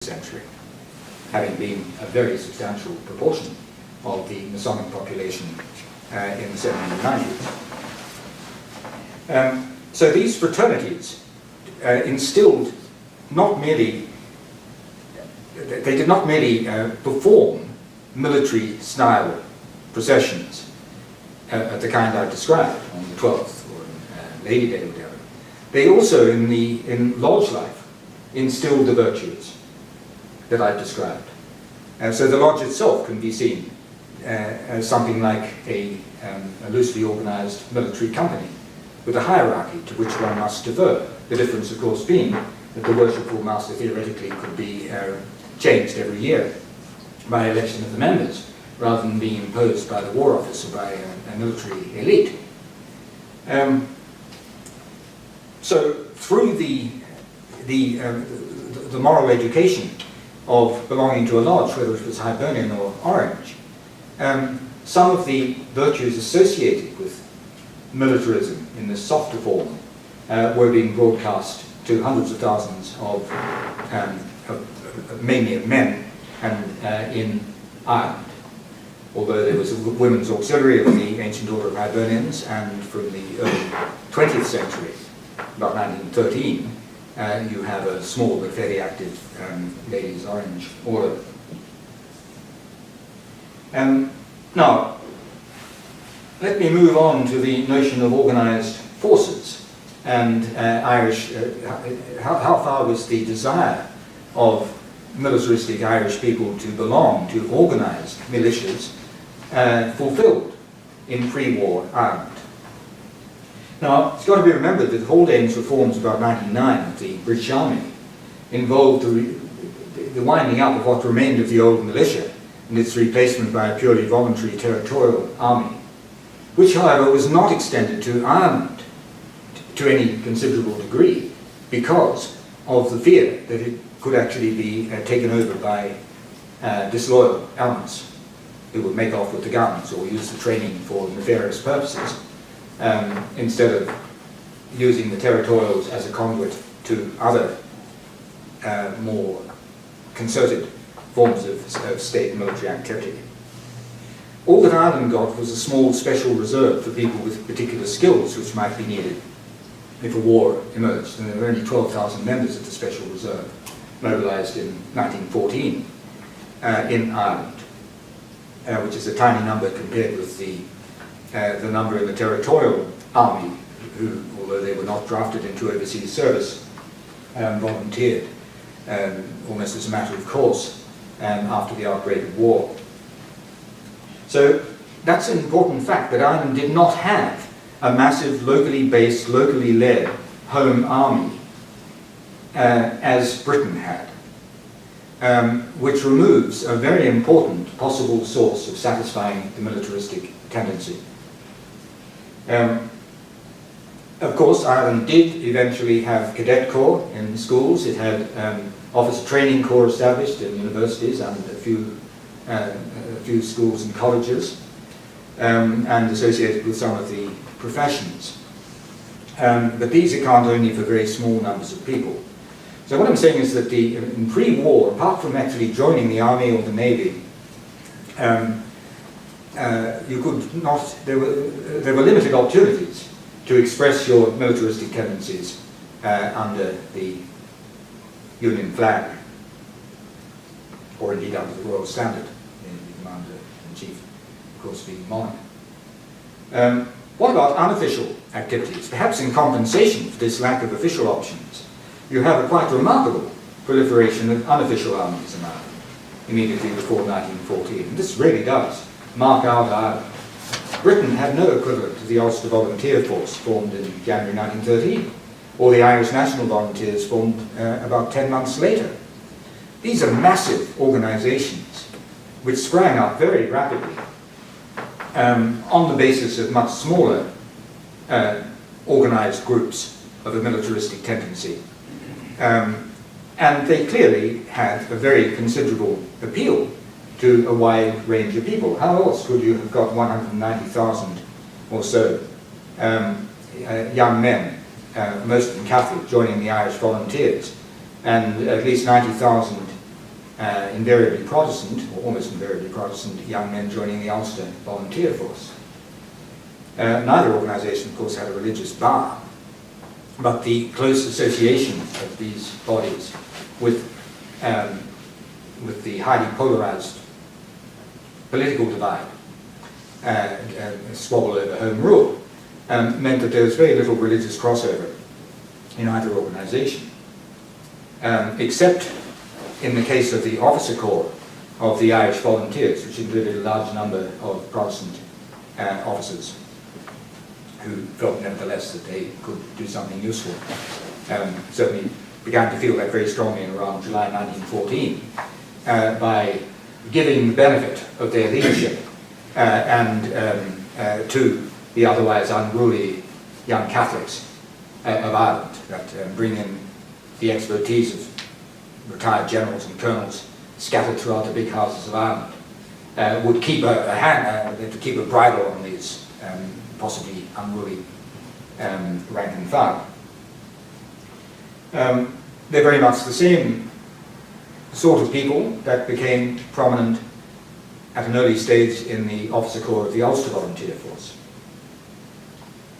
century, having been a very substantial proportion of the Masonic population in the 1790s. So these fraternities instilled not merely, they did not merely perform military-style processions of the kind I described on the 12th or Lady Day or whatever. They also, in lodge life, instilled the virtues that I've described. So the lodge itself can be seen as something like a loosely organized military company with a hierarchy to which one must defer. The difference, of course, being that the worshipful master theoretically could be changed every year by election of the members, rather than being imposed by the War Office or by a military elite. So through the moral education of belonging to a lodge, whether it was Hibernian or Orange, some of the virtues associated with militarism in this softer form were being broadcast to hundreds of thousands of mainly of men in Ireland. Although there was a women's auxiliary of the Ancient Order of Hibernians, and from the early 20th century, about 1913, you have a small but very active Ladies' Orange Order. Now, let me move on to the notion of organized forces and Irish, how far was the desire of militaristic Irish people to belong to organized militias fulfilled in pre-war Ireland. Now, it's got to be remembered that Haldane's reforms about 1909 of the British Army involved the winding up of what remained of the old militia and its replacement by a purely voluntary territorial army, which, however, was not extended to Ireland to any considerable degree because of the fear that it could actually be taken over by disloyal elements who would make off with the guns or use the training for nefarious purposes, instead of using the territorials as a conduit to other more concerted forms of state military activity. All that Ireland got was a small special reserve for people with particular skills which might be needed if a war emerged, and there were only 12,000 members of the special reserve mobilized in 1914 in Ireland, which is a tiny number compared with the number in the territorial army, who, although they were not drafted into overseas service, volunteered almost as a matter of course after the outbreak of war. So that's an important fact, that Ireland did not have a massive locally based, locally led home army as Britain had, which removes a very important possible source of satisfying the militaristic tendency. Of course, Ireland did eventually have cadet corps in schools. It had officer training corps established in universities and a few schools and colleges, and associated with some of the professions. But these account only for very small numbers of people. So what I'm saying is that in pre-war, apart from actually joining the army or the navy, you could not, there were limited opportunities to express your militaristic tendencies under the Union flag, or indeed under the royal standard, the commander-in-chief, of course, being monarch. What about unofficial activities? Perhaps in compensation for this lack of official options, you have a quite remarkable proliferation of unofficial armies in Ireland immediately before 1914. And this really does mark out Ireland. Britain had no equivalent to the Ulster Volunteer Force formed in January 1913, or the Irish National Volunteers formed about 10 months later. These are massive organizations which sprang up very rapidly on the basis of much smaller organized groups of a militaristic tendency. And they clearly had a very considerable appeal to a wide range of people. How else could you have got 190,000 or so young men, most of them Catholic, joining the Irish Volunteers, and at least 90,000 invariably Protestant, or almost invariably Protestant, young men joining the Ulster Volunteer Force. Neither organisation, of course, had a religious bar, but the close association of these bodies with the highly polarised political divide, squabble over home rule, meant that there was very little religious crossover in either organisation, except in the case of the officer corps of the Irish Volunteers, which included a large number of Protestant officers who felt nevertheless that they could do something useful. Certainly began to feel that very strongly in around July 1914 by giving the benefit of their leadership to the otherwise unruly young Catholics of Ireland, that bring in the expertise of retired generals and colonels scattered throughout the big houses of Ireland, would keep to keep a bridle on these possibly unruly rank and file. They're very much the same sort of people that became prominent at an early stage in the officer corps of the Ulster Volunteer Force.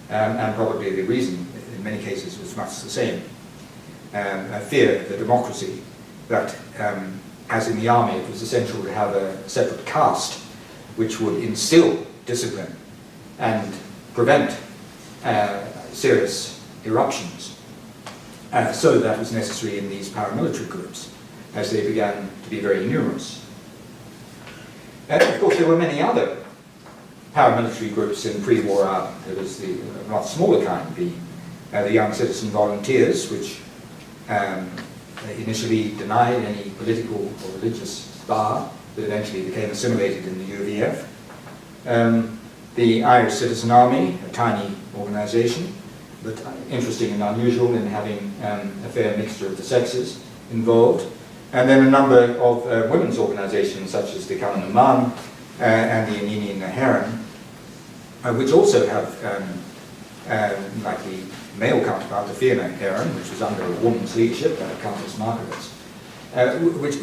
And probably the reason, in many cases, was much the same. A fear of the democracy that, as in the army, it was essential to have a separate caste which would instill discipline and prevent serious eruptions. So that was necessary in these paramilitary groups, as they began to be very numerous. Of course, there were many other paramilitary groups in pre-war Ireland. There was the much smaller kind, the Young Citizen Volunteers, which initially denied any political or religious bar, but eventually became assimilated in the UVF. The Irish Citizen Army, a tiny organisation, but interesting and unusual in having a fair mixture of the sexes involved. And then a number of women's organisations, such as the Canan Man and the Anini na Heron, which also have, like the male counterpart, the Fianna Heron, which was under a woman's leadership, Countess Margaret,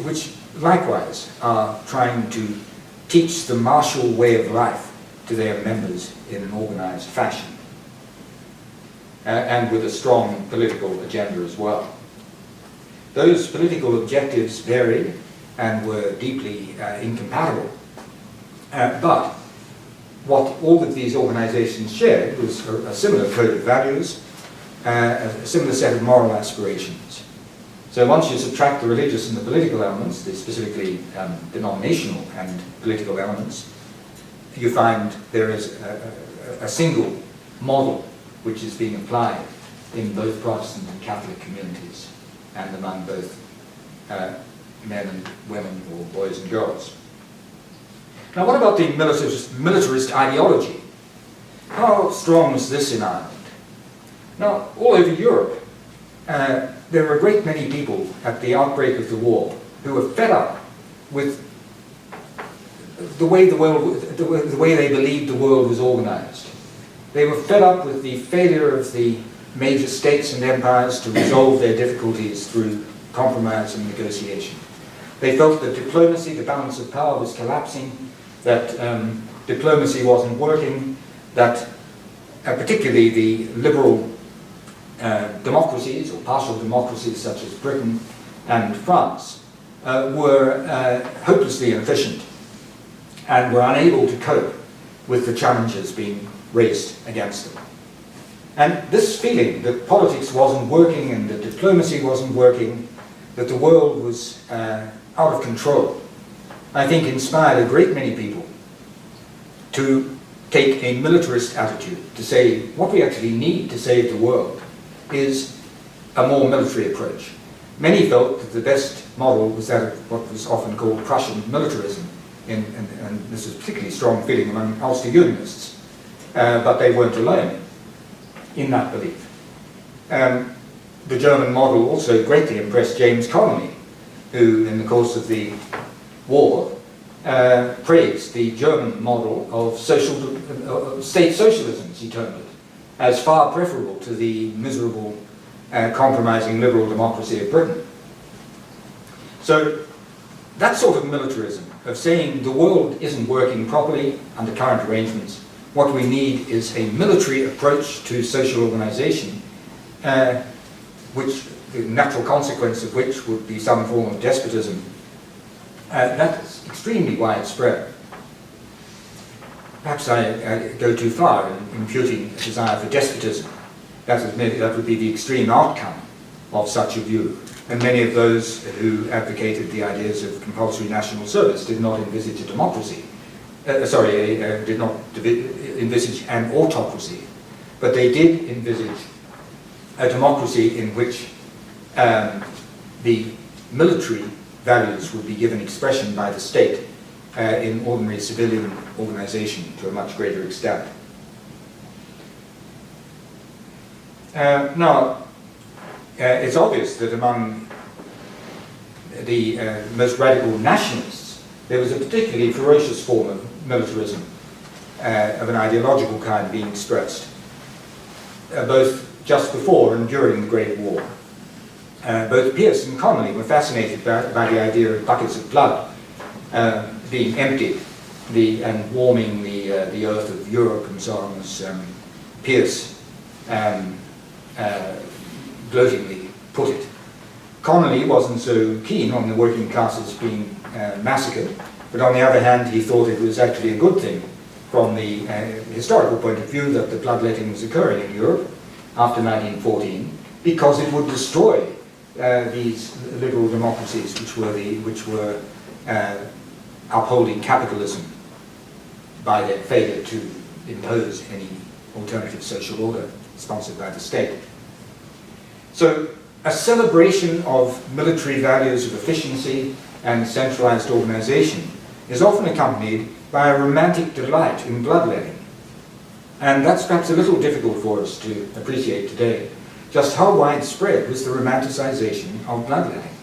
which likewise are trying to teach the martial way of life to their members in an organised fashion, and with a strong political agenda as well. Those political objectives varied and were deeply incompatible, but what all of these organisations shared was a similar code of values, a similar set of moral aspirations. So once you subtract the religious and the political elements, the specifically denominational and political elements, you find there is a single model which is being applied in both Protestant and Catholic communities, and among both men and women, or boys and girls. Now, what about the militarist ideology? How strong was this in Ireland? Now, all over Europe, there were a great many people at the outbreak of the war who were fed up with the way the way they believed the world was organised. They were fed up with the failure of the major states and empires to resolve their difficulties through compromise and negotiation. They felt that diplomacy, the balance of power, was collapsing, that diplomacy wasn't working, that particularly the liberal democracies, or partial democracies such as Britain and France, were hopelessly inefficient and were unable to cope with the challenges being raised against them. And this feeling that politics wasn't working and that diplomacy wasn't working, that the world was out of control, I think inspired a great many people to take a militarist attitude, to say what we actually need to save the world is a more military approach. Many felt that the best model was that of what was often called Prussian militarism, and this was particularly strong feeling among Ulster Unionists, but they weren't alone in that belief. The German model also greatly impressed James Connolly, who in the course of the war praised the German model of state socialism, as he termed it, as far preferable to the miserable, compromising liberal democracy of Britain. So that sort of militarism, of saying the world isn't working properly under current arrangements, what we need is a military approach to social organization, which the natural consequence of which would be some form of despotism, that's extremely widespread. Perhaps I go too far in imputing a desire for despotism. That would be the extreme outcome of such a view. And many of those who advocated the ideas of compulsory national service did not envisage a democracy. Did not envisage an autocracy. But they did envisage a democracy in which the military values would be given expression by the state in ordinary civilian organization to a much greater extent. Now, it's obvious that among the most radical nationalists, there was a particularly ferocious form of militarism, of an ideological kind being expressed, both just before and during the Great War. Both Pierce and Connolly were fascinated by the idea of buckets of blood being emptied and warming the earth of Europe and so on, as Pierce gloatingly put it. Connolly wasn't so keen on the working classes being massacred, but on the other hand he thought it was actually a good thing from the historical point of view that the bloodletting was occurring in Europe after 1914, because it would destroy these liberal democracies which were upholding capitalism by their failure to impose any alternative social order sponsored by the state. So a celebration of military values of efficiency and centralized organization is often accompanied by a romantic delight in bloodletting. And that's perhaps a little difficult for us to appreciate today. Just how widespread was the romanticization of bloodletting?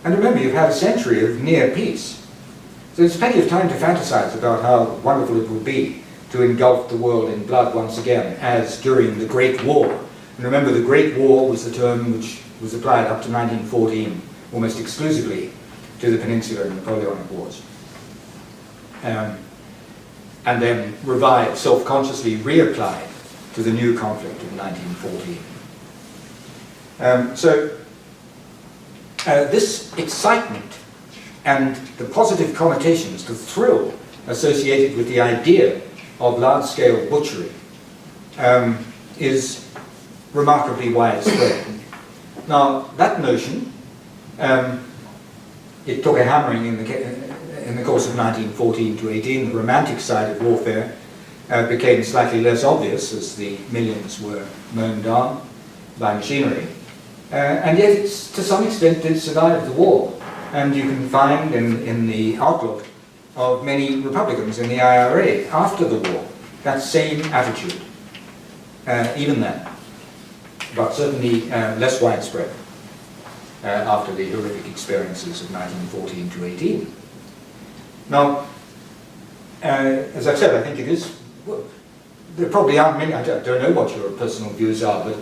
And remember, you've had a century of near peace. So there's plenty of time to fantasize about how wonderful it would be to engulf the world in blood once again, as during the Great War. And remember, the Great War was the term which was applied up to 1914, almost exclusively to the Peninsular and Napoleonic Wars. And then revived, self-consciously reapplied to the new conflict of 1914. This excitement and the positive connotations, the thrill associated with the idea of large-scale butchery is remarkably widespread. Now, that notion, it took a hammering in the course of 1914 to 18. The romantic side of warfare became slightly less obvious as the millions were mown down by machinery. And yet, to some extent, did survive the war. And you can find in the outlook of many Republicans in the IRA after the war that same attitude, even then, but certainly less widespread after the horrific experiences of 1914 to 18. Now, as I've said, I think it is, well, there probably aren't many, I don't know what your personal views are, but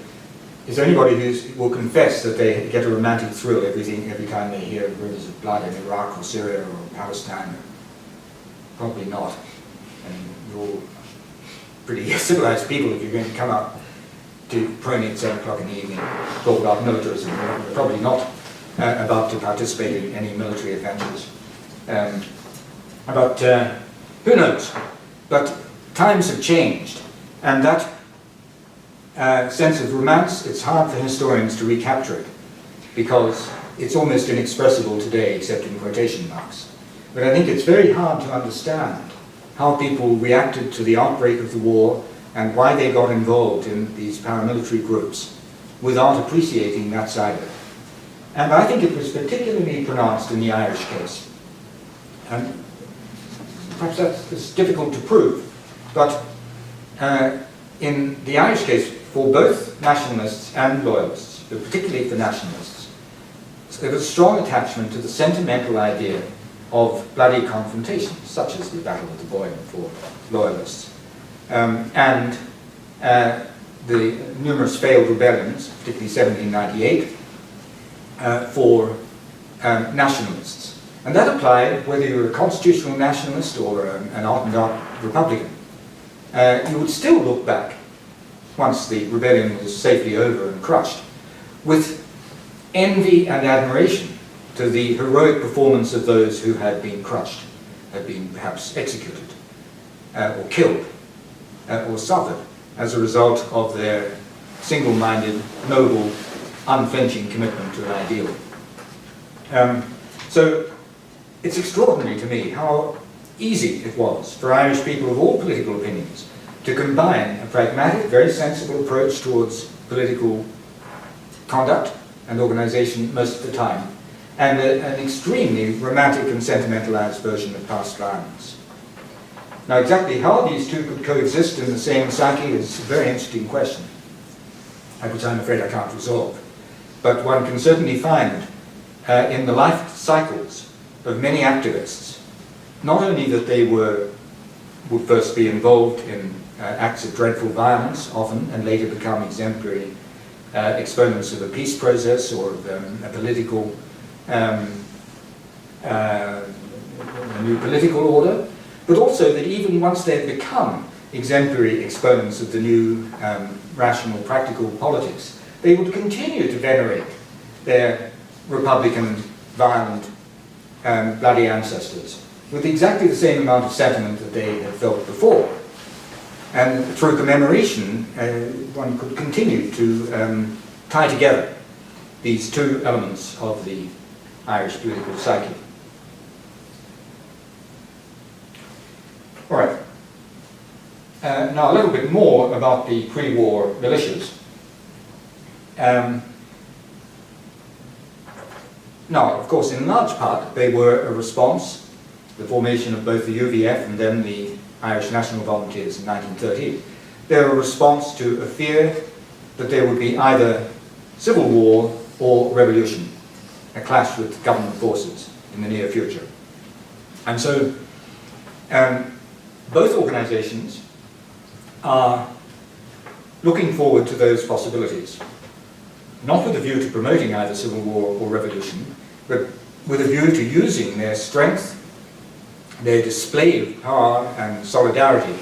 is there anybody who will confess that they get a romantic thrill every time they hear rivers of blood in Iraq or Syria or Palestine? Probably not. And you're all pretty civilized people if you're going to come up to PRONI at 7 o'clock in the evening, talk about militarism. You're probably not about to participate in any military adventures. But who knows? But times have changed, and that sense of romance, it's hard for historians to recapture it, because it's almost inexpressible today, except in quotation marks. But I think it's very hard to understand how people reacted to the outbreak of the war and why they got involved in these paramilitary groups without appreciating that side of it. And I think it was particularly pronounced in the Irish case. And perhaps that's difficult to prove, but in the Irish case, for both nationalists and loyalists, but particularly for nationalists, there was a strong attachment to the sentimental idea of bloody confrontations, such as the Battle of the Boyne for loyalists, and the numerous failed rebellions, particularly 1798, for nationalists. And that applied whether you were a constitutional nationalist or an art Republican. You would still look back, once the rebellion was safely over and crushed, with envy and admiration to the heroic performance of those who had been crushed, had been perhaps executed, or killed, or suffered as a result of their single-minded, noble, unflinching commitment to an ideal. So it's extraordinary to me how easy it was for Irish people of all political opinions to combine a pragmatic, very sensible approach towards political conduct and organisation most of the time, and an extremely romantic and sentimentalised version of past violence. Now, exactly how these two could coexist in the same psyche is a very interesting question, which I'm afraid I can't resolve. But one can certainly find in the life cycles of many activists, not only that they would first be involved in acts of dreadful violence often, and later become exemplary exponents of a peace process or of a political, a new political order, but also that even once they've become exemplary exponents of the new rational, practical politics, they would continue to venerate their Republican, violent, bloody ancestors with exactly the same amount of sentiment that they had felt before. And through commemoration, one could continue to tie together these two elements of the Irish political psyche. All right. Now a little bit more about the pre-war militias. Now, of course, in large part, they were a response, the formation of both the UVF and then the Irish National Volunteers in 1913. They were a response to a fear that there would be either civil war or revolution, a clash with government forces in the near future. And so, both organizations are looking forward to those possibilities, not with a view to promoting either civil war or revolution, but with a view to using their strength, their display of power and solidarity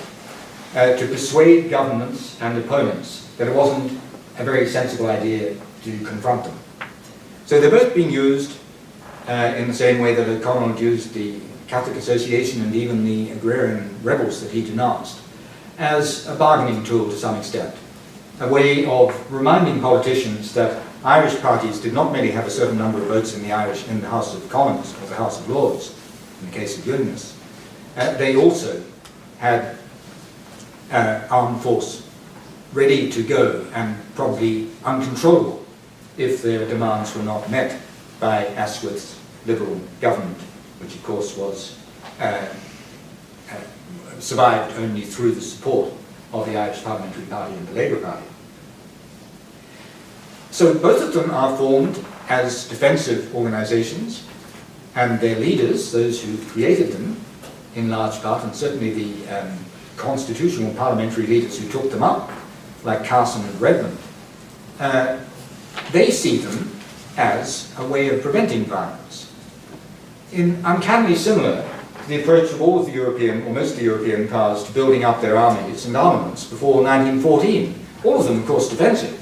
to persuade governments and opponents that it wasn't a very sensible idea to confront them. So they're both being used in the same way that O'Connell used the Catholic Association and even the agrarian rebels that he denounced as a bargaining tool to some extent, a way of reminding politicians that Irish parties did not merely have a certain number of votes in the House of Commons or the House of Lords, in the case of Unionists. They also had armed force ready to go and probably uncontrollable if their demands were not met by Asquith's Liberal government, which of course was survived only through the support of the Irish Parliamentary Party and the Labour Party. So both of them are formed as defensive organisations, and their leaders, those who created them in large part, and certainly the constitutional parliamentary leaders who took them up, like Carson and Redmond, they see them as a way of preventing violence. Uncannily similar to the approach of all of the European, or most of the European powers, to building up their armies and armaments before 1914, all of them of course defensive,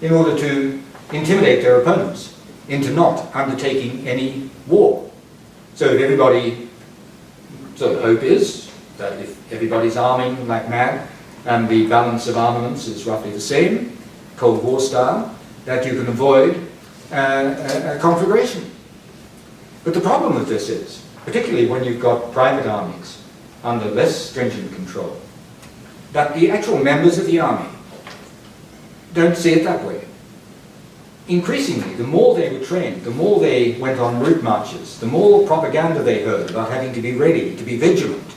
in order to intimidate their opponents into not undertaking any war. So if everybody, so the hope is that if everybody's arming like mad and the balance of armaments is roughly the same, Cold War style, that you can avoid a conflagration. But the problem with this is, particularly when you've got private armies under less stringent control, that the actual members of the army don't see it that way. Increasingly, the more they were trained, the more they went on route marches, the more propaganda they heard about having to be ready, to be vigilant,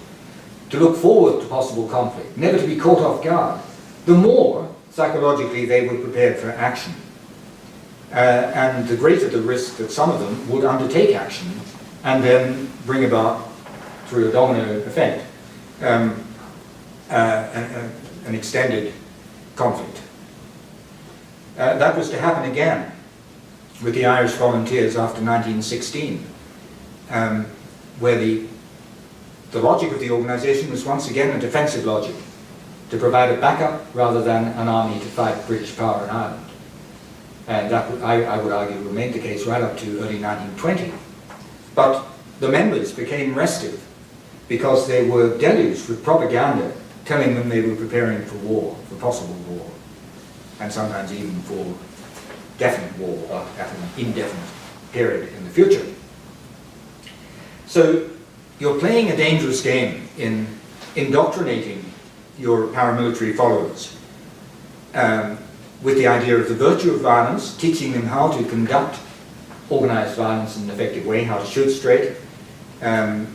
to look forward to possible conflict, never to be caught off guard, the more psychologically they were prepared for action. And the greater the risk that some of them would undertake action and then bring about, through a domino effect, an extended conflict. That was to happen again with the Irish Volunteers after 1916. where the logic of the organisation was once again a defensive logic, to provide a backup rather than an army to fight British power in Ireland. And that, I would argue, remained the case right up to early 1920. But the members became restive because they were deluged with propaganda telling them they were preparing for war, for possible war, and sometimes even for definite war, or at an indefinite period in the future. So you're playing a dangerous game in indoctrinating your paramilitary followers with the idea of the virtue of violence, teaching them how to conduct organized violence in an effective way, how to shoot straight, and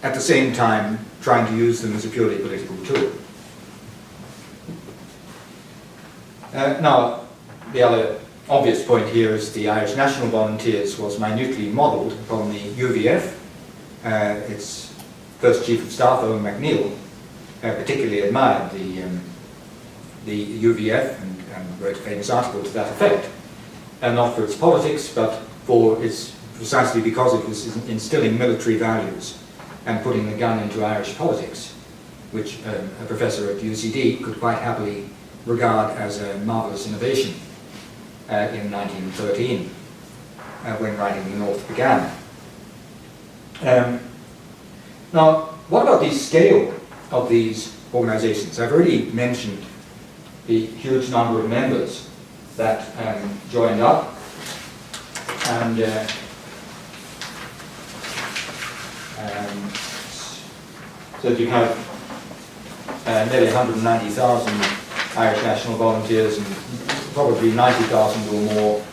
at the same time trying to use them as a purely political tool. Now, the other obvious point here is the Irish National Volunteers was minutely modelled upon the UVF. Its first Chief of Staff, Owen MacNeill, particularly admired the UVF and wrote a famous article to that effect. And not for its politics, but for precisely because it was instilling military values and putting the gun into Irish politics, which a professor at UCD could quite happily regard as a marvellous innovation in 1913, when Riding the North began. Now, what about the scale of these organizations? I've already mentioned the huge number of members that joined up, and so you have nearly 190,000 Irish National Volunteers and probably 90,000 or more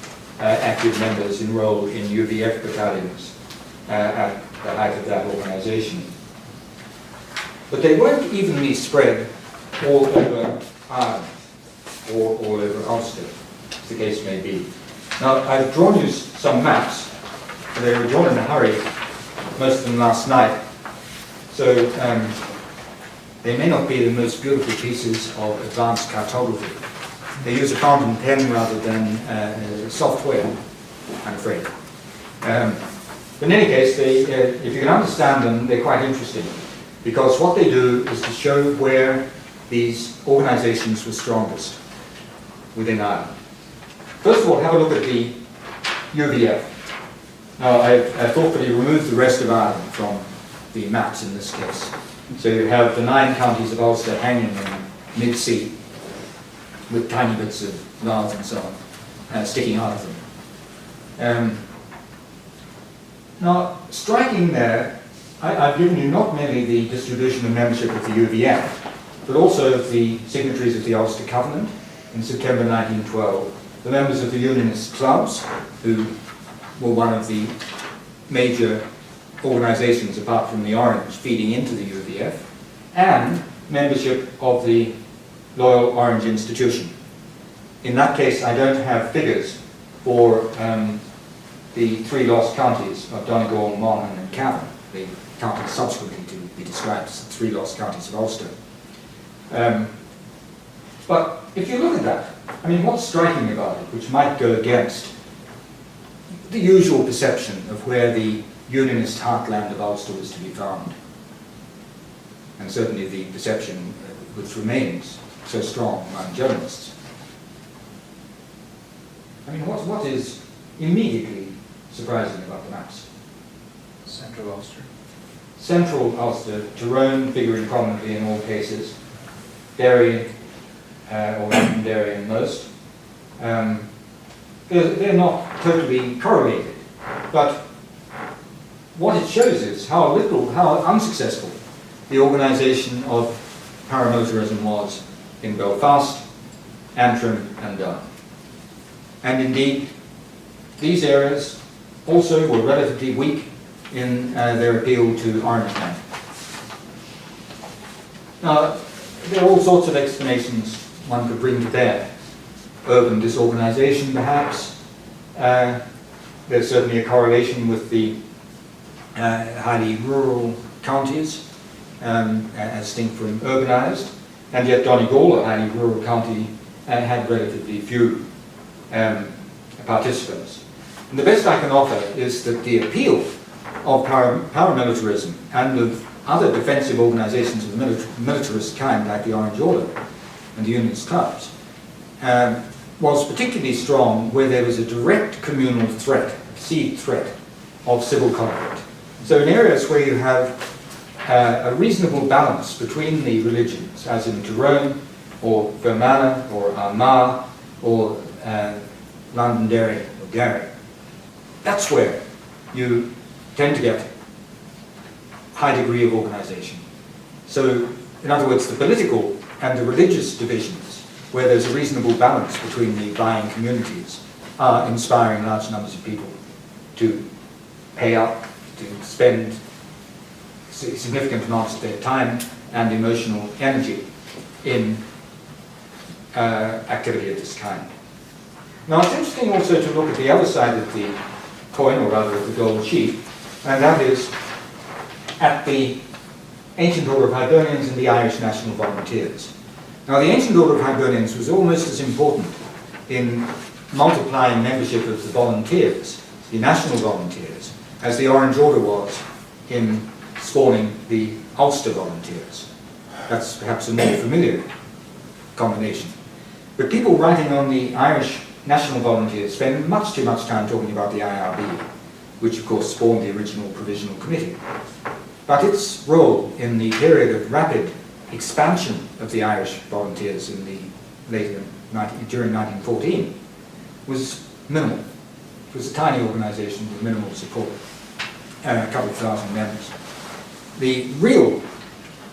active members enrolled in UVF battalions at the height of that organisation. But they weren't evenly spread all over Ireland or all over Ulster, as the case may be. Now, I've drawn you some maps. They were drawn in a hurry, most of them last night, so they may not be the most beautiful pieces of advanced cartography. They use a fountain pen rather than software, I'm afraid. But in any case, if you can understand them, they're quite interesting, because what they do is to show where these organizations were strongest within Ireland. First of all, have a look at the UVF. Now, I've thoughtfully removed the rest of Ireland from the maps in this case. So you have the 9 counties of Ulster hanging in mid-sea with tiny bits of Louth and so on sticking out of them. Now, striking there, I've given you not merely the distribution of membership of the UVF, but also of the signatories of the Ulster Covenant in September 1912, the members of the Unionist clubs, who were one of the major organisations apart from the Orange feeding into the UVF, and membership of the Loyal Orange Institution. In that case, I don't have figures for the 3 lost counties of Donegal, Monaghan and Cavan, the counties subsequently to be described as the 3 lost counties of Ulster. But if you look at that, I mean, what's striking about it, which might go against the usual perception of where the Unionist heartland of Ulster was to be found, and certainly the perception which remains so strong among journalists. I mean, what is immediately surprising about the maps? Central Ulster. Central Ulster, Tyrone figuring prominently in all cases, Derry, or Londonderry in most. They're not totally correlated, but what it shows is how unsuccessful the organisation of paramilitarism was in Belfast, Antrim and Dublin. And indeed, these areas also were relatively weak in their appeal to Orangemen. Now, there are all sorts of explanations one could bring to bear. Urban disorganisation, perhaps. There's certainly a correlation with the highly rural counties, as distinct from urbanised, and yet Donegal, a highly rural county, had relatively few participants. And the best I can offer is that the appeal of paramilitarism and of other defensive organisations of the militarist kind, like the Orange Order and the Unionist clubs, was particularly strong where there was a direct communal threat, perceived threat of civil conflict. So in areas where you have a reasonable balance between the religions, as in Tyrone, or Fermanagh, or Armagh, or Londonderry, or Derry, that's where you tend to get high degree of organisation. So, in other words, the political and the religious divisions, where there's a reasonable balance between the vying communities, are inspiring large numbers of people to pay up, to spend significant amounts of their time and emotional energy in activity of this kind. Now, it's interesting also to look at the other side of the coin, or rather of the gold sheet, and that is at the Ancient Order of Hibernians and the Irish National Volunteers. Now, the Ancient Order of Hibernians was almost as important in multiplying membership of the volunteers, the national volunteers, as the Orange Order was in spawning the Ulster volunteers. That's perhaps a more familiar combination. But people writing on the Irish National Volunteers spend much too much time talking about the IRB, which of course spawned the original Provisional Committee. But its role in the period of rapid expansion of the Irish volunteers in the during 1914 was minimal. It was a tiny organisation with minimal support, a couple of thousand members. The real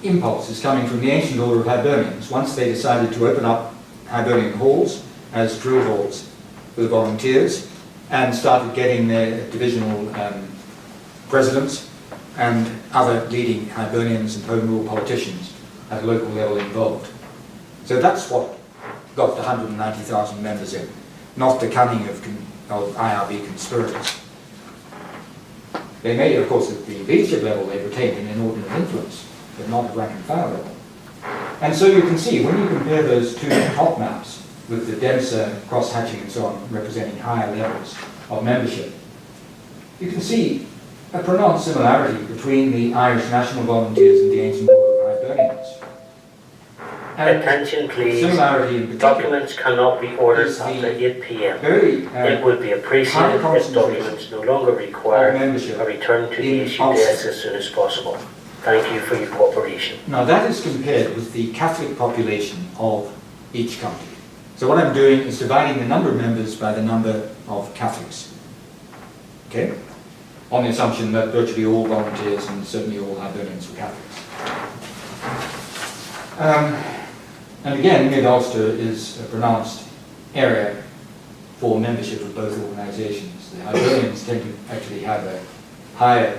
impulse is coming from the Ancient Order of Hibernians once they decided to open up Hibernian halls as drill halls for the volunteers and started getting their divisional presidents and other leading Hibernians and Home Rule politicians at a local level involved. So that's what got the 190,000 members in, not the cunning of IRB conspirators. They may, of course, at the leadership level, they retained an inordinate influence, but not at rank and file level. And so you can see, when you compare those two top maps with the denser cross-hatching and so on, representing higher levels of membership, you can see a pronounced similarity between the Irish National Volunteers and the Ancient Order of Hibernians. Attention please, documents cannot be ordered after 8 p.m. It would be appreciated if documents no longer require a return to the issue desk as soon as possible. Thank you for your cooperation. Now that is compared with the Catholic population of each country. So what I'm doing is dividing the number of members by the number of Catholics. Okay? On the assumption that virtually all volunteers and certainly all Hibernians were Catholics. And again, Mid-Ulster is a pronounced area for membership of both organisations. The Hibernians tend to actually have a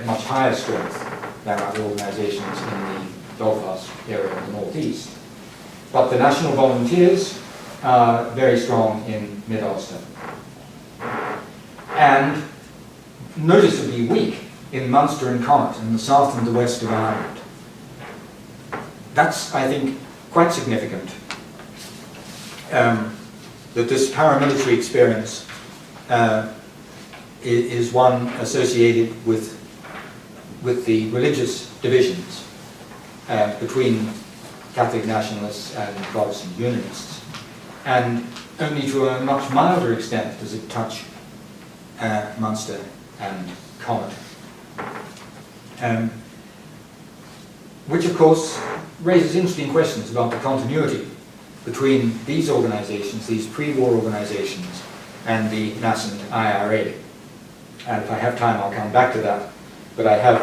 much higher strength than other organisations in the Belfast area of the northeast. But the National Volunteers are very strong in Mid-Ulster. And noticeably weak in Munster and Connaught in the south and the west of Ireland. That's, I think, quite significant, that this paramilitary experience is one associated with the religious divisions between Catholic nationalists and Protestant unionists. And only to a much milder extent does it touch Munster and Connaught. Which of course raises interesting questions about the continuity between these organisations, these pre-war organisations, and the nascent IRA. And if I have time I'll come back to that, but I have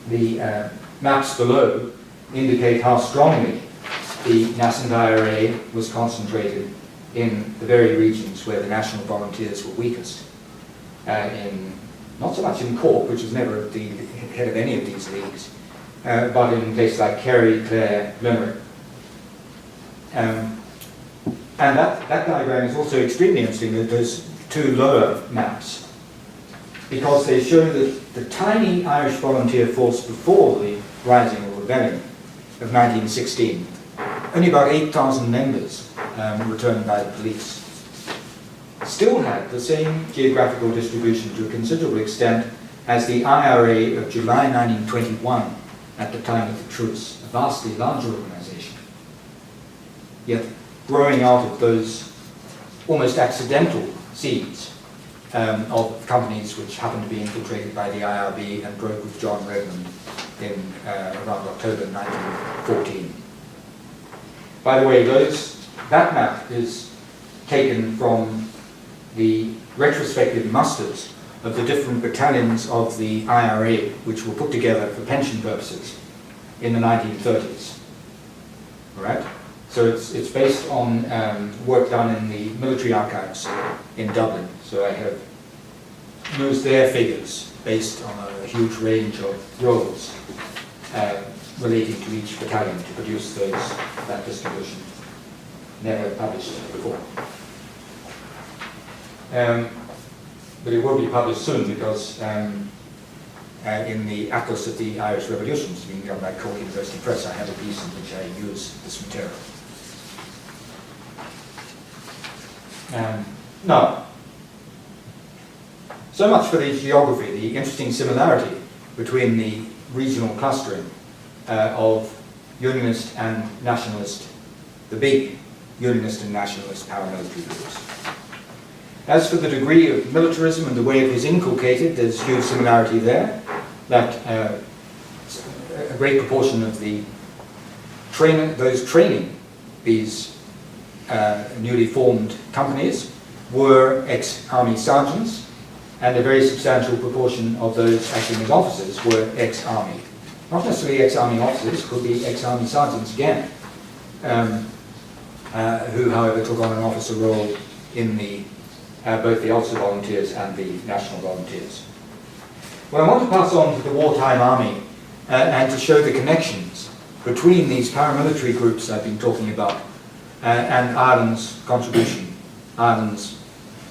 the maps below indicate how strongly the nascent IRA was concentrated in the very regions where the National Volunteers were weakest. Not so much in Cork, which was never the head of any of these leagues, but in places like Kerry, Clare, Limerick. And that diagram is also extremely interesting, that those two lower maps, because they show that the tiny Irish volunteer force before the Rising or Rebellion of 1916, only about 8,000 members returned by the police. still had the same geographical distribution to a considerable extent as the IRA of July 1921 at the time of the truce, a vastly larger organization. Yet growing out of those almost accidental seeds of companies which happened to be infiltrated by the IRB and broke with John Redmond in around October 1914. By the way, that map is taken from the retrospective musters of the different battalions of the IRA which were put together for pension purposes in the 1930s. All right? So it's based on work done in the military archives in Dublin. So I have used their figures based on a huge range of roles relating to each battalion to produce that distribution. Never published before. But it will be published soon because in the Atlas of the Irish Revolutions, being done by Cork University Press, I have a piece in which I use this material. Now, so much for the geography, the interesting similarity between the regional clustering of Unionist and Nationalist, the big Unionist and Nationalist paramilitary groups. As for the degree of militarism and the way it was inculcated, there's huge similarity there, that a great proportion of those training these newly formed companies were ex-army sergeants, and a very substantial proportion of those acting as officers were ex-army. Not necessarily ex-army officers, could be ex-army sergeants again, who, however, took on an officer role in both the Ulster Volunteers and the National Volunteers. Well, I want to pass on to the wartime army and to show the connections between these paramilitary groups I've been talking about and Ireland's contribution, Ireland's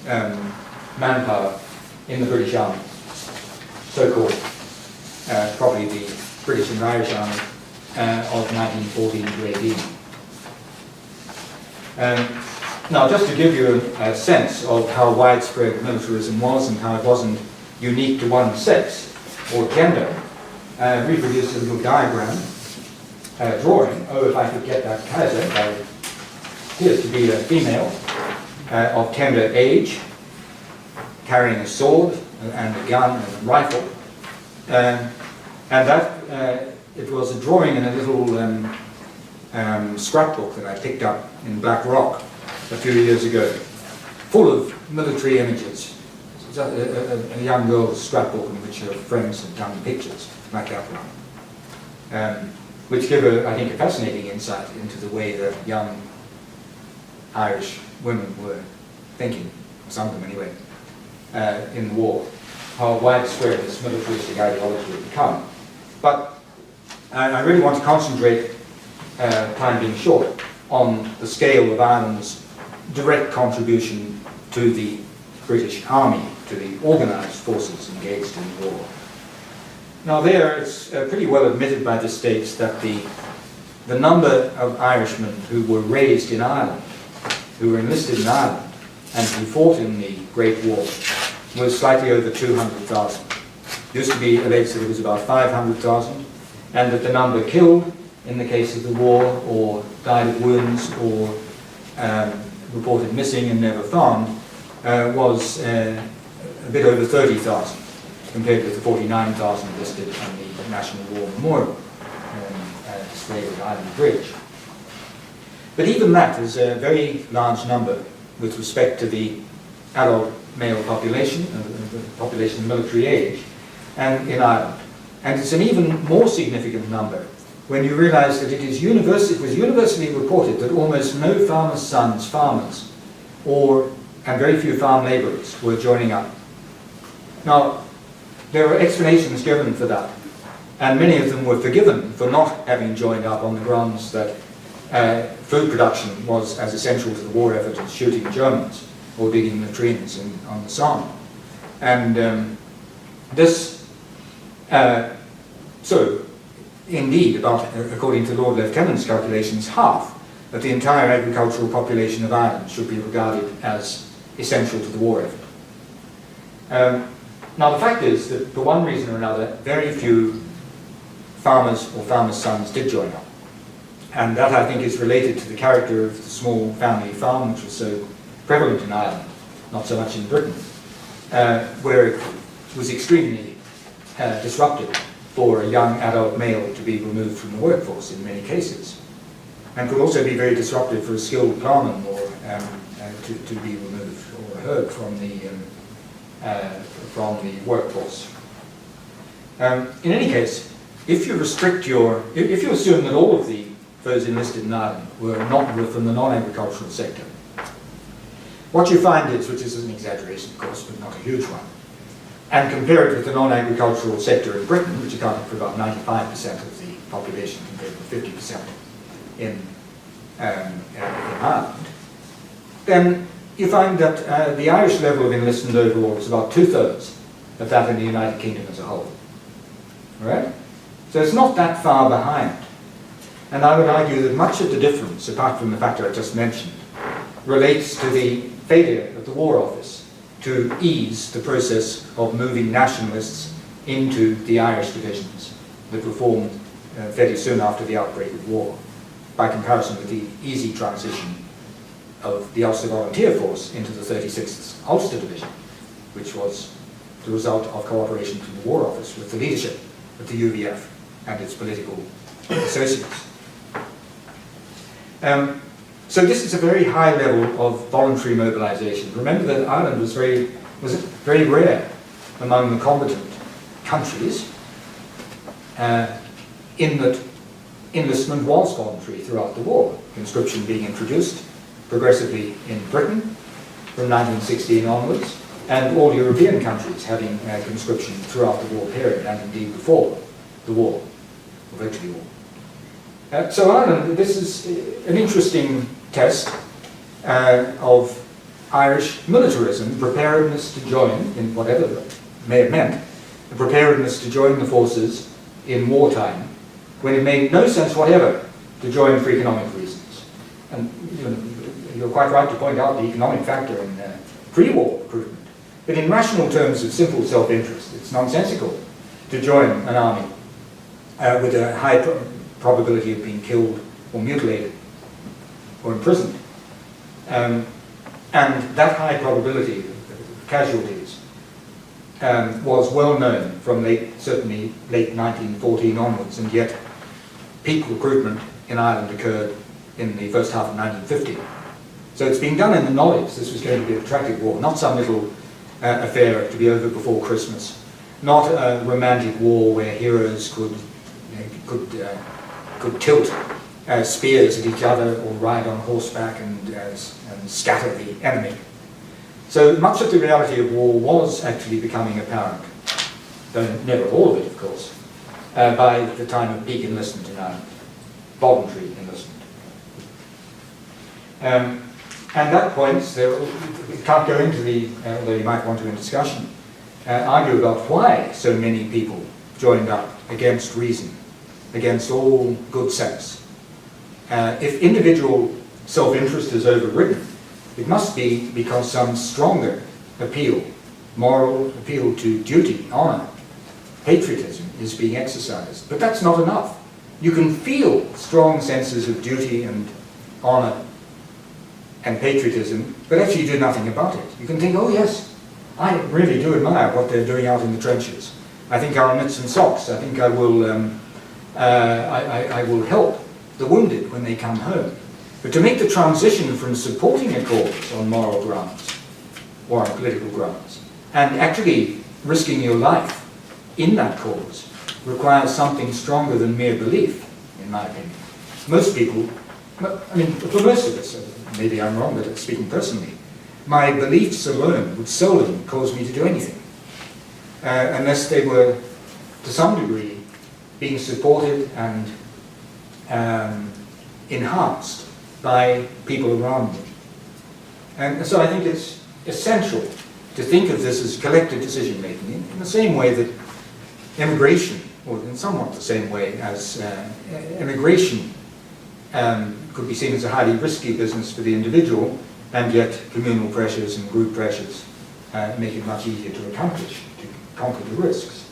manpower in the British Army, so-called, probably the British and Irish Army of 1914 to 18. Now, just to give you a sense of how widespread militarism was and how it wasn't unique to one sex or gender, I reproduced a little diagram, drawing, if I could get that Kaiser, that appears to be a female of tender age, carrying a sword and a gun and a rifle. And that, it was a drawing in a little scrapbook that I picked up in Black Rock a few years ago, full of military images. It's a young girl's scrapbook in which her friends had done pictures like that one, which give, I think, a fascinating insight into the way that young Irish women were thinking, some of them anyway, in the war, how widespread this militaristic ideology had become. But I really want to concentrate, time being short, on the scale of Ireland's direct contribution to the British Army, to the organised forces engaged in the war. Now there, it's pretty well admitted by the states that the number of Irishmen who were raised in Ireland, who were enlisted in Ireland, and who fought in the Great War was slightly over 200,000. Used to be alleged that it was about 500,000, and that the number killed in the case of the war, or died of wounds, or reported missing and never found, was a bit over 30,000, compared with the 49,000 listed on the National War Memorial displayed at Island Bridge. But even that is a very large number with respect to the adult male population, the population of military age, and in Ireland. And it's an even more significant number when you realize that it was universally reported that almost no farmers' sons, farmers, and very few farm labourers were joining up. Now, there were explanations given for that, and many of them were forgiven for not having joined up on the grounds that food production was as essential to the war effort as shooting Germans or digging latrines on the Somme. And so indeed, according to Lord Lieutenant's calculations, half of the entire agricultural population of Ireland should be regarded as essential to the war effort. Now the fact is that for one reason or another, very few farmers or farmers' sons did join up. And that, I think, is related to the character of the small family farm, which was so prevalent in Ireland, not so much in Britain, where it was extremely disruptive for a young adult male to be removed from the workforce in many cases, and could also be very disruptive for a skilled ploughman or to be removed or hurt from the workforce. In any case, if you restrict if you assume that all of those enlisted in Ireland were from the non-agricultural sector, what you find is, which is an exaggeration of course, but not a huge one, and compare it with the non-agricultural sector in Britain, which accounted for about 95% of the population compared with 50% in Ireland, then you find that the Irish level of enlistment overall is about 2/3 of that in the United Kingdom as a whole. All right? So it's not that far behind. And I would argue that much of the difference, apart from the factor I just mentioned, relates to the failure of the War Office to ease the process of moving nationalists into the Irish divisions that were formed fairly soon after the outbreak of war, by comparison with the easy transition of the Ulster Volunteer Force into the 36th Ulster Division, which was the result of cooperation from the War Office with the leadership of the UVF and its political associates. So this is a very high level of voluntary mobilization. Remember that Ireland was very rare among the combatant countries, in that enlistment was voluntary throughout the war, conscription being introduced progressively in Britain from 1916 onwards, and all European countries having conscription throughout the war period, and indeed before the war, or virtually war. So Ireland, this is an interesting test of Irish militarism, preparedness to join, in whatever that may have meant, the preparedness to join the forces in wartime, when it made no sense whatever to join for economic reasons. And you're quite right to point out the economic factor in pre-war recruitment. But in rational terms of simple self-interest, it's nonsensical to join an army with a high probability of being killed or mutilated or imprisoned. And that high probability of casualties was well known from certainly late 1914 onwards, and yet peak recruitment in Ireland occurred in the first half of 1950. So it's being done in the knowledge this was going to be a protracted war, not some little affair to be over before Christmas, not a romantic war where heroes could tilt spears at each other or ride on horseback and scatter the enemy. So much of the reality of war was actually becoming apparent, though never all of it, of course, by the time of peak enlistment in Ireland, voluntary enlistment. And that points, we can't go into although you might want to in discussion, argue about why so many people joined up against reason, against all good sense. If individual self-interest is overridden, it must be because some stronger appeal, moral appeal to duty, honour, patriotism is being exercised. But that's not enough. You can feel strong senses of duty and honour and patriotism, but actually do nothing about it. You can think, oh yes, I really do admire what they're doing out in the trenches. I think I'll knit some socks. I think I will help the wounded when they come home. But to make the transition from supporting a cause on moral grounds or on political grounds and actually risking your life in that cause requires something stronger than mere belief, in my opinion. Most people, I mean, for most of us, maybe I'm wrong, but speaking personally, my beliefs alone would seldom cause me to do anything, unless they were, to some degree, being supported and enhanced by people around me. And so I think it's essential to think of this as collective decision-making in the same way that immigration, or in somewhat the same way as immigration could be seen as a highly risky business for the individual, and yet communal pressures and group pressures make it much easier to accomplish, to conquer the risks.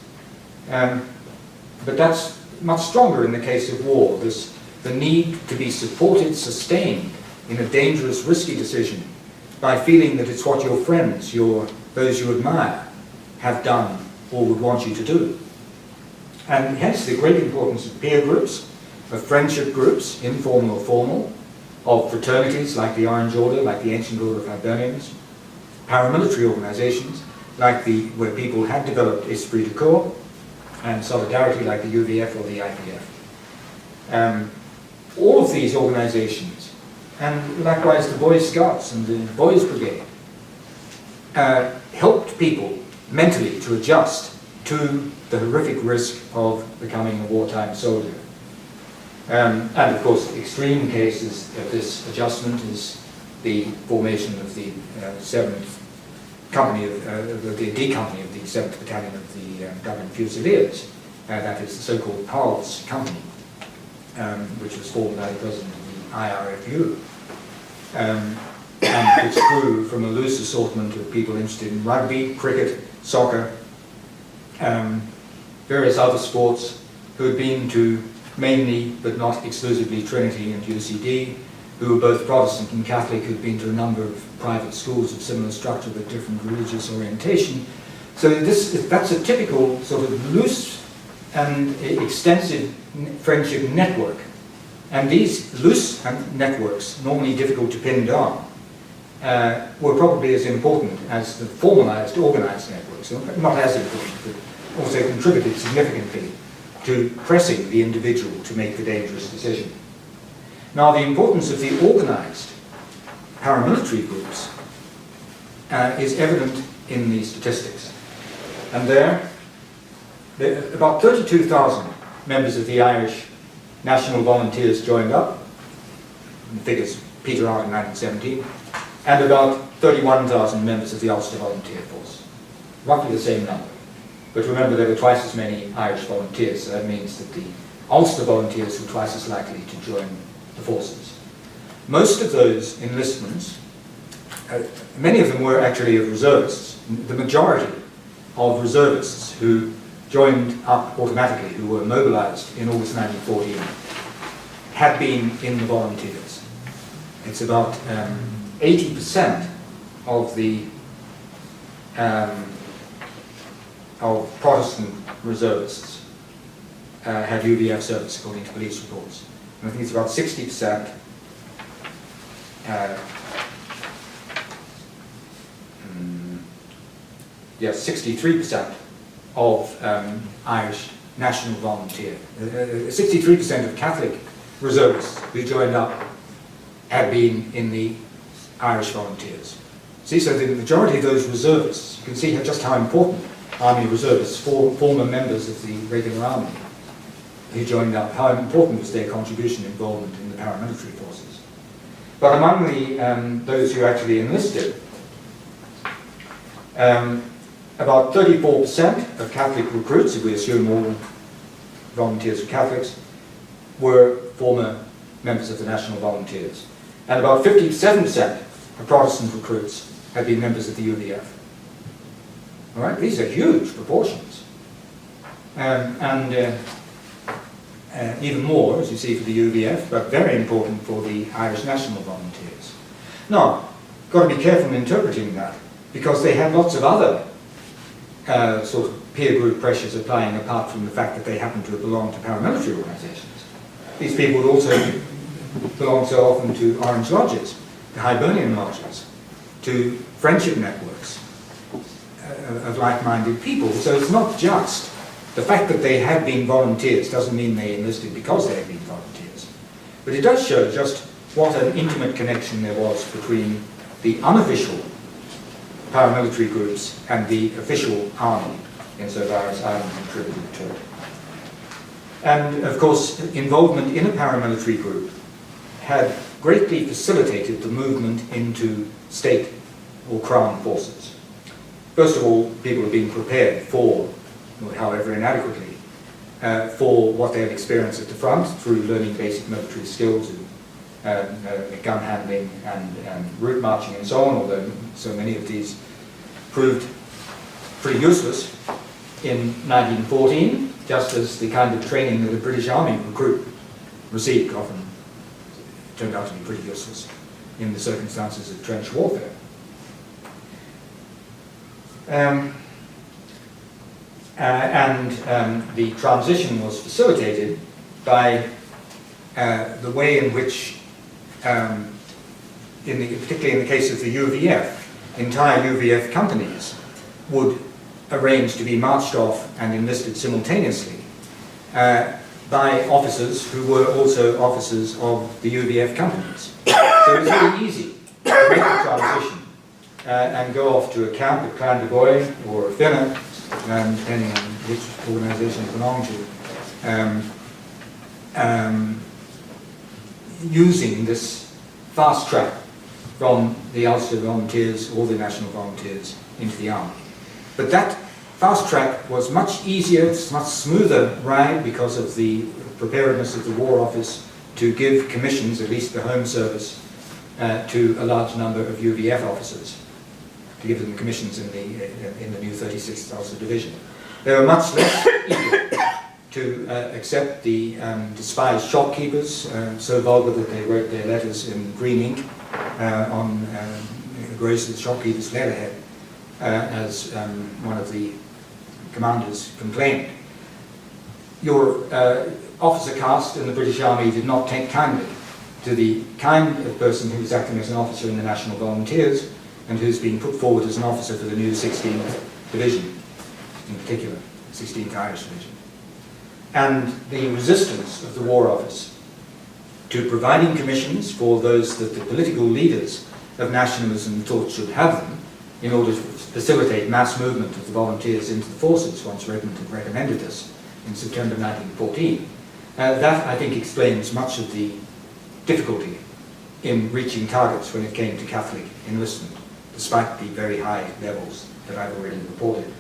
But that's much stronger in the case of war. There's the need to be supported, sustained in a dangerous, risky decision by feeling that it's what your friends, those you admire, have done or would want you to do. And hence the great importance of peer groups, of friendship groups, informal or formal, of fraternities like the Orange Order, like the Ancient Order of Hibernians, paramilitary organizations like where people had developed esprit de corps, and solidarity like the UVF or the IPF. All of these organizations, and likewise the Boy Scouts and the Boys Brigade, helped people mentally to adjust to the horrific risk of becoming a wartime soldier. And of course, extreme cases of this adjustment is the formation of the 7th Company, the D Company of the 7th Battalion of the Dublin Fusiliers. That is the so-called Paul's Company, which was formed by the President of the IRFU, and which grew from a loose assortment of people interested in rugby, cricket, soccer, various other sports, who had been to mainly, but not exclusively, Trinity and UCD, who were both Protestant and Catholic, who'd been to a number of private schools of similar structure but different religious orientation. So that's a typical sort of loose and extensive friendship network. And these loose networks, normally difficult to pin down, were probably as important as the formalized, organized networks. Not as important, but also contributed significantly to pressing the individual to make the dangerous decision. Now, the importance of the organized paramilitary groups is evident in the statistics. And there about 32,000 members of the Irish National Volunteers joined up. The figures peter out in 1917. And about 31,000 members of the Ulster Volunteer Force. Roughly the same number. But remember, there were twice as many Irish volunteers, so that means that the Ulster volunteers were twice as likely to join the forces. Most of those enlistments, many of them were actually of reservists. The majority of reservists who joined up automatically, who were mobilized in August 1914, had been in the volunteers. It's about 80% of the of Protestant reservists had UVF service, according to police reports. And I think it's about 60%. Yes, 63% of Irish national volunteer. 63% of Catholic reservists who joined up had been in the Irish volunteers. See, so the majority of those reservists, you can see just how important Army reservists, former members of the regular army who joined up, how important was their contribution involvement in the paramilitary forces. But among those who actually enlisted, about 34% of Catholic recruits, if we assume all volunteers were Catholics, were former members of the National Volunteers. And about 57% of Protestant recruits had been members of the UVF. All right, these are huge proportions. Even more, as you see, for the UVF, but very important for the Irish National Volunteers. Now, got to be careful in interpreting that, because they had lots of other sort of peer group pressures applying apart from the fact that they happen to have belonged to paramilitary organizations. These people would also belong so often to Orange Lodges, to Hibernian lodges, to friendship networks of like-minded people. So it's not just the fact that they had been volunteers doesn't mean they enlisted because they had been volunteers. But it does show just what an intimate connection there was between the unofficial paramilitary groups and the official army, insofar as Ireland contributed to it. And of course, involvement in a paramilitary group had greatly facilitated the movement into state or crown forces. First of all, people had been prepared for, however inadequately, for what they had experienced at the front through learning basic military skills gun handling and route marching and so on, although so many of these proved pretty useless in 1914, just as the kind of training that the British Army recruit received often turned out to be pretty useless in the circumstances of trench warfare. The transition was facilitated by the way in which, particularly in the case of the UVF, entire UVF companies would arrange to be marched off and enlisted simultaneously by officers who were also officers of the UVF companies. So it was very easy to make the transition and go off to a camp at Clan de Goy or Finna, depending on which organisation it belonged to, using this fast track from the Ulster Volunteers or the National Volunteers into the Army. But that fast track was much easier, it's a much smoother ride because of the preparedness of the War Office to give commissions, at least the Home Service, to a large number of UVF officers, to give them commissions in the new 36th Ulster Division. They were much less eager to accept the despised shopkeepers, so vulgar that they wrote their letters in green ink on Grace's shopkeeper's letterhead, as one of the commanders complained. Your officer caste in the British Army did not take kindly to the kind of person who was acting as an officer in the National Volunteers and who's been put forward as an officer for the new 16th Division, in particular, 16th Irish Division. And the resistance of the War Office to providing commissions for those that the political leaders of nationalism thought should have them in order to facilitate mass movement of the volunteers into the forces, once Redmond had recommended this in September 1914. That, I think, explains much of the difficulty in reaching targets when it came to Catholic enlistment, despite the very high levels that I've already reported.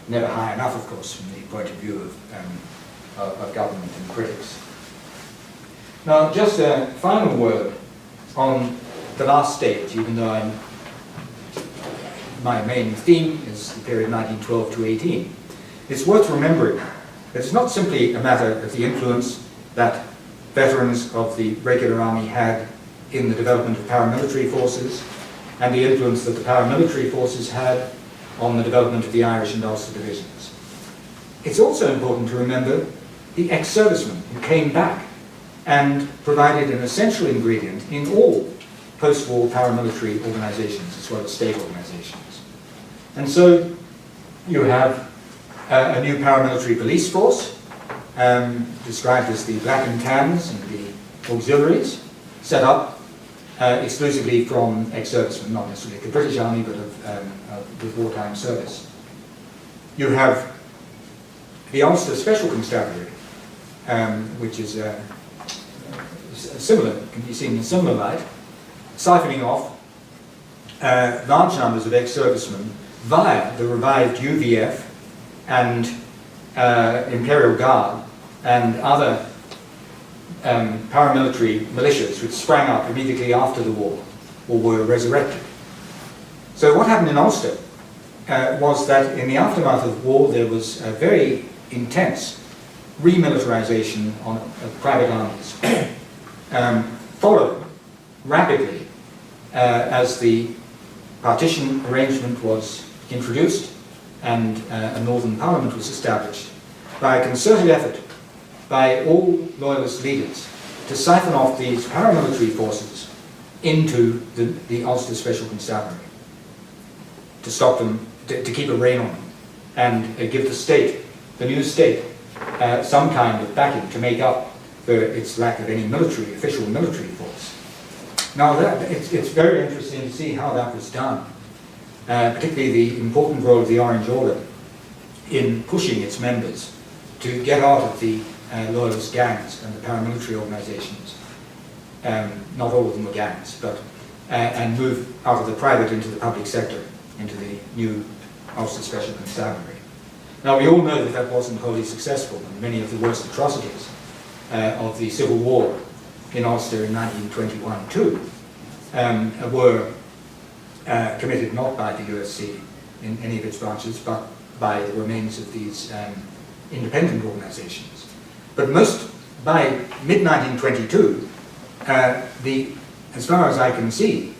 Never high enough, of course, from the point of view of government and critics. Now, just a final word on the last stage, even though my main theme is the period 1912 to 18. It's worth remembering that it's not simply a matter of the influence that veterans of the regular army had in the development of paramilitary forces and the influence that the paramilitary forces had on the development of the Irish and Ulster divisions. It's also important to remember the ex-servicemen who came back and provided an essential ingredient in all post-war paramilitary organizations as well as state organizations. And so you have a new paramilitary police force, described as the Black and Tans and the auxiliaries, set up exclusively from ex-servicemen, not necessarily the British Army, but of wartime service. You have the Ulster Special Constabulary, which is similar, can be seen in a similar light, siphoning off large numbers of ex-servicemen via the revived UVF and Imperial Guard and other paramilitary militias which sprang up immediately after the war or were resurrected. So what happened in Ulster was that in the aftermath of the war there was a very intense remilitarization of private armies, followed rapidly as the partition arrangement was introduced and a Northern Parliament was established by a concerted effort by all Loyalist leaders to siphon off these paramilitary forces into the Ulster Special Constabulary, to stop them, to keep a rein on them, and give the state, the new state, some kind of backing to make up for its lack of any official military force. Now it's very interesting to see how that was done, particularly the important role of the Orange Order in pushing its members to get out of the Loyalist gangs and the paramilitary organizations. Not all of them were gangs, but and move out of the private into the public sector, into the new Ulster Special Constabulary. Now we all know that that wasn't wholly successful, and many of the worst atrocities of the Civil War in Ulster in 1921 too were committed not by the USC in any of its branches, but by the remains of these independent organizations. But by mid-1922, as far as I can see,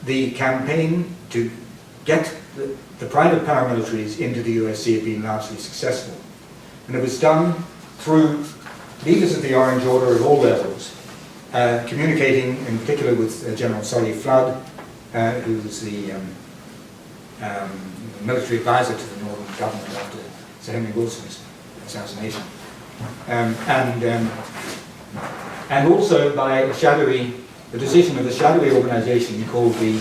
the campaign to get the private paramilitaries into the USC had been largely successful. And it was done through leaders of the Orange Order at all levels, communicating in particular with General Solly Flood, who was the military advisor to the Northern government after Sir Henry Wilson's assassination. And also by the decision of a shadowy organization called the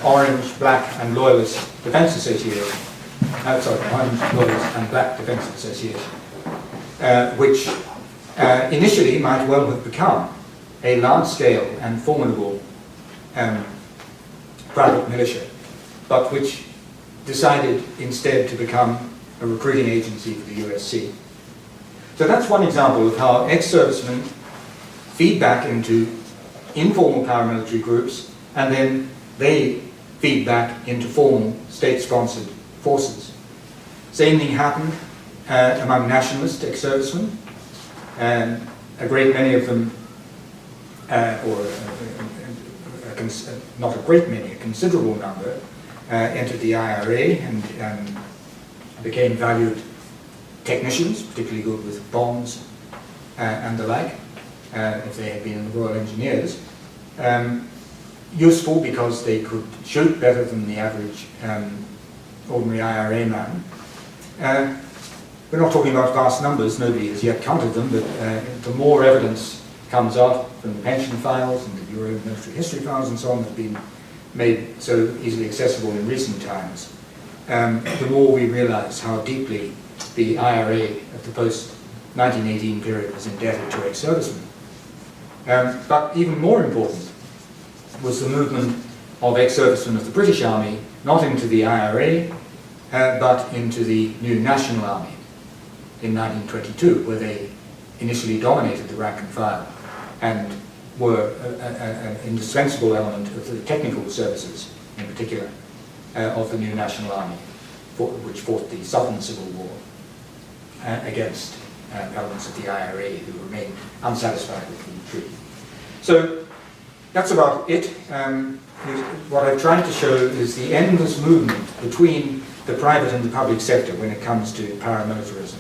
Orange, Black and Loyalist Defence Association. Orange, Loyalist and Black Defence Association, which initially might well have become a large-scale and formidable private militia, but which decided instead to become a recruiting agency for the USC. So that's one example of how ex-servicemen feed back into informal paramilitary groups, and then they feed back into formal state-sponsored forces. Same thing happened among nationalist ex-servicemen. A great many of them, not a great many, a considerable number, entered the IRA and became valued technicians, particularly good with bombs and the like, if they had been in the Royal Engineers. Useful because they could shoot better than the average ordinary IRA man. We're not talking about vast numbers, nobody has yet counted them, but the more evidence comes out from the pension files and the Bureau of Military History files and so on that have been made so easily accessible in recent times, the more we realize how deeply the IRA of the post-1918 period was indebted to ex-servicemen. But even more important was the movement of ex-servicemen of the British Army, not into the IRA, but into the new National Army in 1922, where they initially dominated the rank and file and were an indispensable element of the technical services, in particular, of the new National Army, which fought the Southern Civil War against elements of the IRA who remained unsatisfied with the treaty. So that's about it. What I've tried to show is the endless movement between the private and the public sector when it comes to paramilitarism.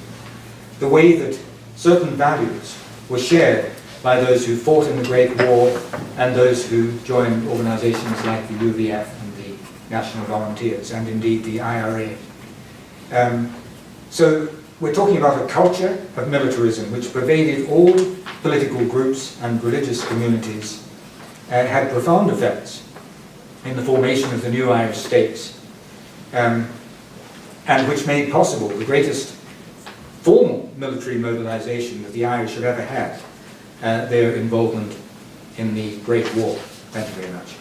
The way that certain values were shared by those who fought in the Great War and those who joined organizations like the UVF and the National Volunteers, and indeed the IRA. So we're talking about a culture of militarism which pervaded all political groups and religious communities and had profound effects in the formation of the new Irish states, and which made possible the greatest formal military mobilization that the Irish have ever had, their involvement in the Great War. Thank you very much.